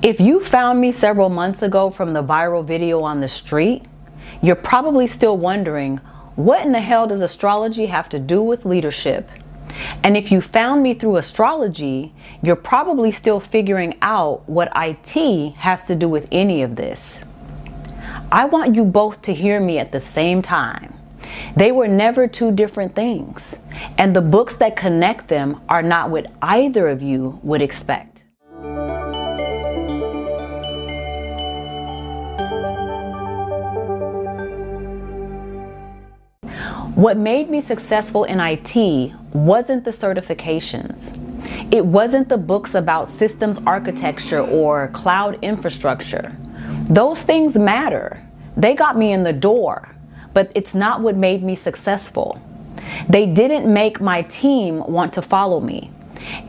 If you found me several months ago from the viral video on the street, you're probably still wondering, what in the hell does astrology have to do with leadership? And if you found me through astrology, you're probably still figuring out what IT has to do with any of this. I want you both to hear me at the same time. They were never two different things, and the books that connect them are not what either of you would expect. What made me successful in IT wasn't the certifications. It wasn't the books about systems architecture or cloud infrastructure. Those things matter. They got me in the door, but it's not what made me successful. They didn't make my team want to follow me,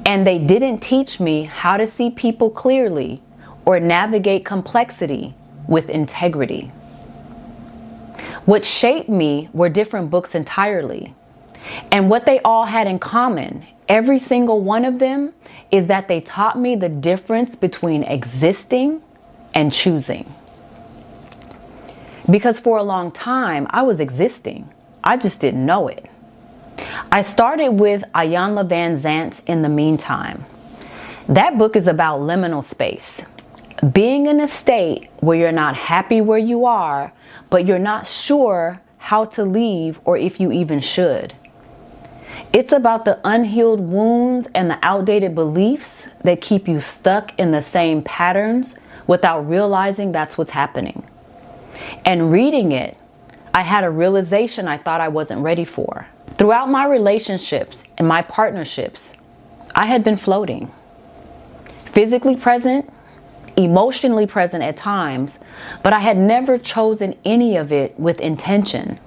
and they didn't teach me how to see people clearly or navigate complexity with integrity. What shaped me were different books entirely. And what they all had in common, every single one of them, is that they taught me the difference between existing and choosing. Because for a long time, I was existing. I just didn't know it. I started with Iyanla Vanzant's In the Meantime. That book is about liminal space. Being in a state where you're not happy where you are, but you're not sure how to leave or if you even should. It's about the unhealed wounds and the outdated beliefs that keep you stuck in the same patterns without realizing that's what's happening. And reading it, I had a realization I thought I wasn't ready for. Throughout my relationships and my partnerships, I had been floating. Physically present, emotionally present at times, but I had never chosen any of it with intention.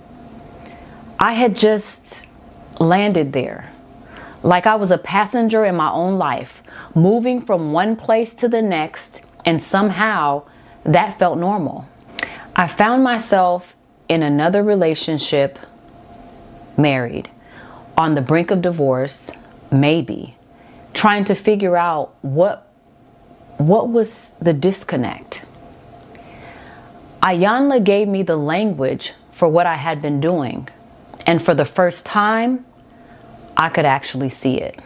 I had just landed there, like I was a passenger in my own life, moving from one place to the next, and somehow that felt normal. I found myself in another relationship, married, on the brink of divorce, maybe, trying to figure out what was the disconnect. Iyanla gave me the language for what I had been doing, and for the first time, I could actually see it.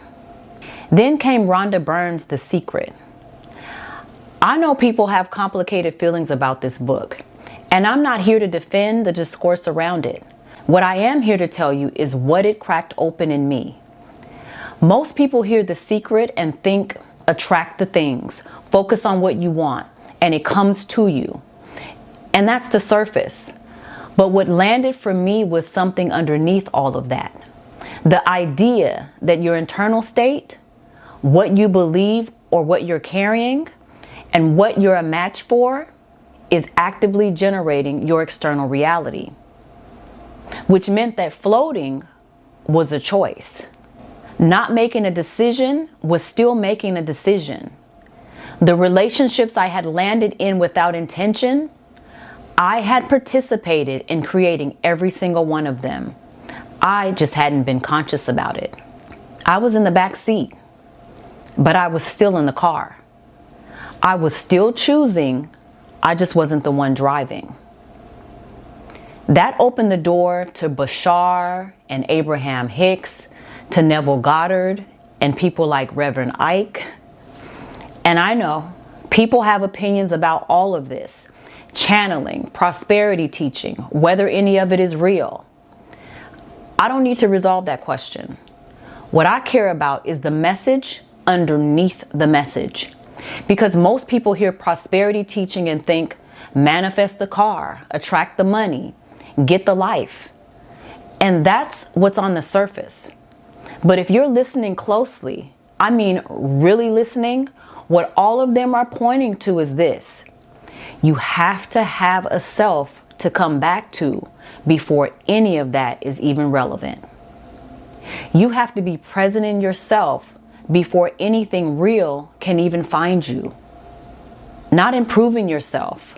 Then came Rhonda Byrne's The Secret. I know people have complicated feelings about this book, and I'm not here to defend the discourse around it. What I am here to tell you is what it cracked open in me. Most people hear The Secret and think, attract the things, focus on what you want, and it comes to you. And that's the surface. But what landed for me was something underneath all of that. The idea that your internal state, what you believe or what you're carrying, and what you're a match for is actively generating your external reality. Which meant that floating was a choice. Not making a decision was still making a decision. The relationships I had landed in without intention, I had participated in creating every single one of them. I just hadn't been conscious about it. I was in the back seat, but I was still in the car. I was still choosing, I just wasn't the one driving. That opened the door to Bashar and Abraham Hicks, to Neville Goddard and people like Reverend Ike. And I know people have opinions about all of this. Channeling, prosperity teaching, whether any of it is real. I don't need to resolve that question. What I care about is the message underneath the message. Because most people hear prosperity teaching and think, manifest a car, attract the money, get the life. And that's what's on the surface. But if you're listening closely, I mean really listening, what all of them are pointing to is this. You have to have a self to come back to before any of that is even relevant. You have to be present in yourself before anything real can even find you. Not improving yourself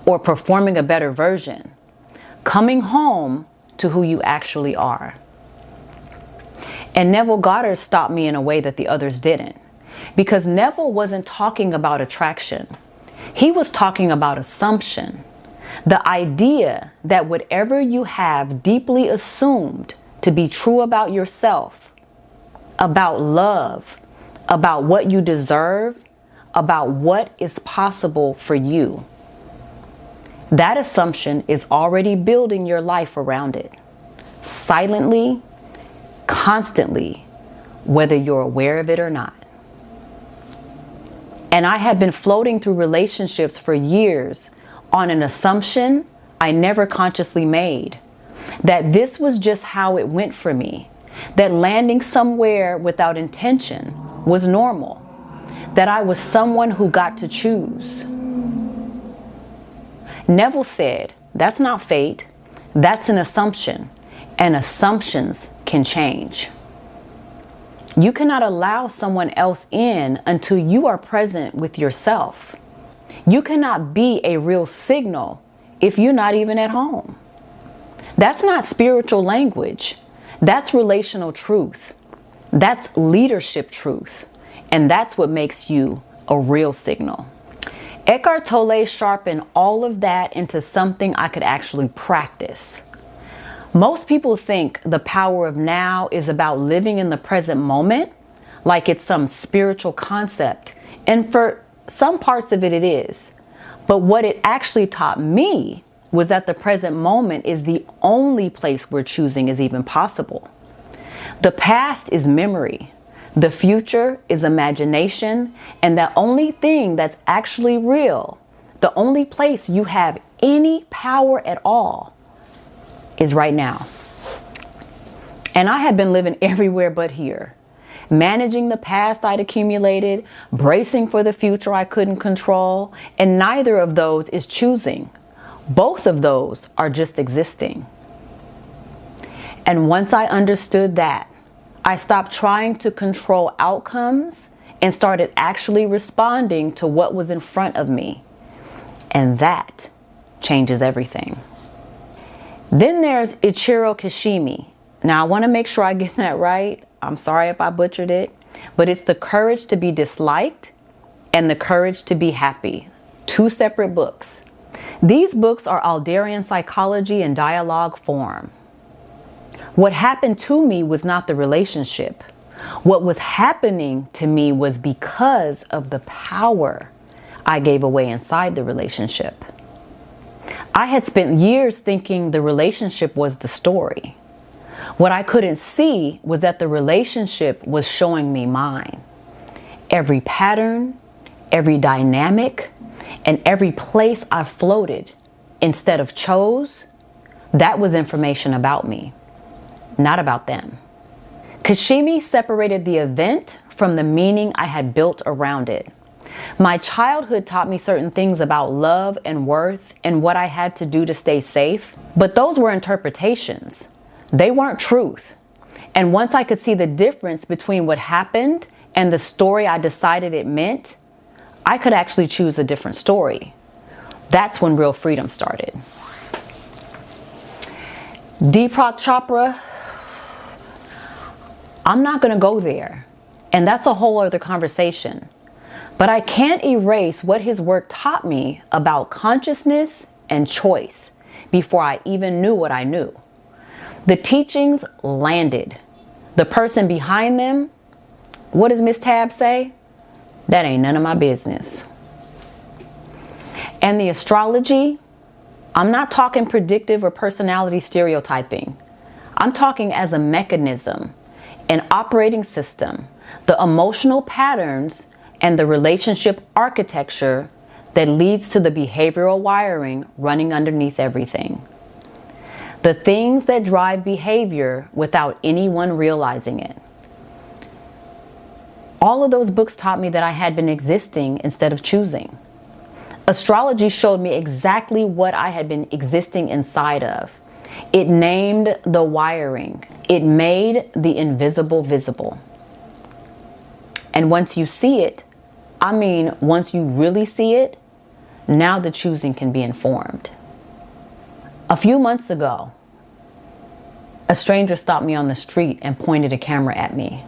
or performing a better version. Coming home to who you actually are. And Neville Goddard stopped me in a way that the others didn't. Because Neville wasn't talking about attraction. He was talking about assumption. The idea that whatever you have deeply assumed to be true about yourself, about love, about what you deserve, about what is possible for you, that assumption is already building your life around it. Silently, constantly, whether you're aware of it or not. And I had been floating through relationships for years on an assumption I never consciously made, that this was just how it went for me, that landing somewhere without intention was normal, that I was someone who got to choose. Neville said, that's not fate, that's an assumption, and assumptions can change. You cannot allow someone else in until you are present with yourself. You cannot be a real signal if you're not even at home. That's not spiritual language. That's relational truth. That's leadership truth. And that's what makes you a real signal. Eckhart Tolle sharpened all of that into something I could actually practice. Most people think the power of now is about living in the present moment, like it's some spiritual concept. And for some parts of it, it is. But what it actually taught me was that the present moment is the only place where choosing is even possible. The past is memory. The future is imagination. And the only thing that's actually real, the only place you have any power at all, is right now. And I had been living everywhere but here, managing the past I'd accumulated, bracing for the future I couldn't control, and neither of those is choosing. Both of those are just existing. And once I understood that, I stopped trying to control outcomes and started actually responding to what was in front of me. And that changes everything. Then there's Ichiro Kishimi. Now I want to make sure I get that right. I'm sorry if I butchered it, but it's The Courage to be Disliked and The Courage to be Happy. Two separate books. These books are Alderian psychology in dialogue form. What happened to me was not the relationship. What was happening to me was because of the power I gave away inside the relationship. I had spent years thinking the relationship was the story. What I couldn't see was that the relationship was showing me mine. Every pattern, every dynamic, and every place I floated instead of chose, that was information about me, not about them. Kishimi separated the event from the meaning I had built around it. My childhood taught me certain things about love and worth and what I had to do to stay safe, but those were interpretations. They weren't truth. And once I could see the difference between what happened and the story I decided it meant, I could actually choose a different story. That's when real freedom started. Deepak Chopra, I'm not going to go there. And that's a whole other conversation. But I can't erase what his work taught me about consciousness and choice before I even knew what I knew. The teachings landed. The person behind them, what does Miss Tab say? That ain't none of my business. And the astrology, I'm not talking predictive or personality stereotyping. I'm talking as a mechanism, an operating system, the emotional patterns and the relationship architecture that leads to the behavioral wiring running underneath everything. The things that drive behavior without anyone realizing it. All of those books taught me that I had been existing instead of choosing. Astrology showed me exactly what I had been existing inside of. It named the wiring. It made the invisible visible. And once you see it, I mean, once you really see it, now the choosing can be informed. A few months ago, a stranger stopped me on the street and pointed a camera at me.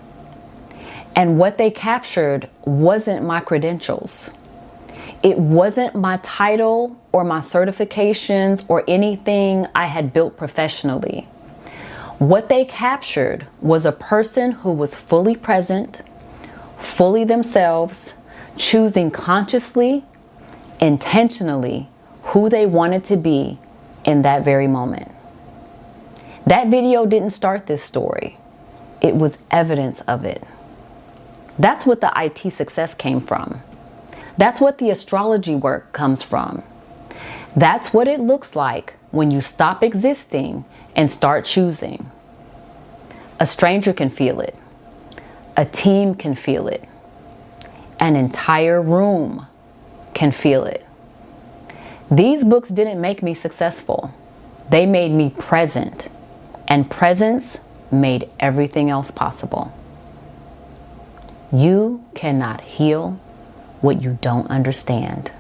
And what they captured wasn't my credentials. It wasn't my title or my certifications or anything I had built professionally. What they captured was a person who was fully present, fully themselves, choosing consciously, intentionally who they wanted to be in that very moment. That video didn't start this story. It was evidence of it. That's what the IT success came from. That's what the astrology work comes from. That's what it looks like when you stop existing and start choosing. A stranger can feel it. A team can feel it. An entire room can feel it. These books didn't make me successful. They made me present. And presence made everything else possible. You cannot heal what you don't understand.